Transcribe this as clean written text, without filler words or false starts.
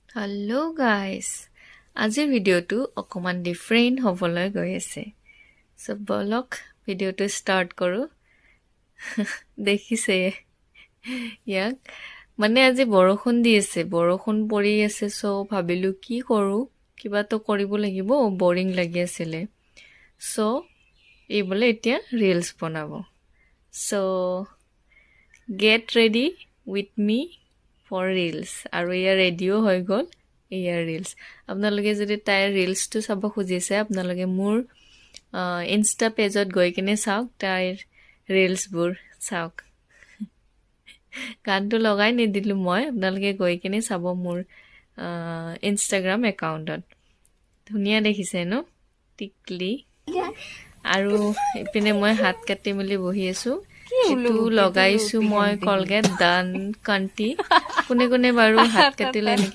hello' guys আজিৰ ভিডিঅ'টো অকণমান ডিফাৰেণ্ট হ'বলৈ গৈ আছে চ' বলক ভিডিঅ'টো ষ্টাৰ্ট কৰোঁ দেখিছে ইয়াক মানে আজি বৰষুণ দি আছে বৰষুণ পৰি আছে চ' ভাবিলোঁ কি কৰোঁ কিবাটো কৰিব লাগিব বৰিং লাগি আছিলে চ' এই বোলে এতিয়া ৰিলছ বনাব so' get ready with me for reels আৰু এয়া ৰেডিঅ' হৈ গ'ল এয়াৰ ৰিলছ আপোনালোকে যদি তাইৰ ৰিলছটো চাব খুজিছে আপোনালোকে মোৰ ইনষ্টা পেজত গৈ কিনে চাওক তাইৰ ৰিলছবোৰ চাওক গানটো লগাই নিদিলোঁ মই আপোনালোকে গৈ কিনে চাব মোৰ ইনষ্টাগ্ৰাম একাউণ্টত ধুনীয়া দেখিছে ন টিকলি আৰু ইপিনে মই হাত কাটি মেলি বহি আছোঁ এইটো লগাইছোঁ মই কলগেট ডান কাণ্টি কোনে কোনে বাৰু হাত কাটিলে নেকি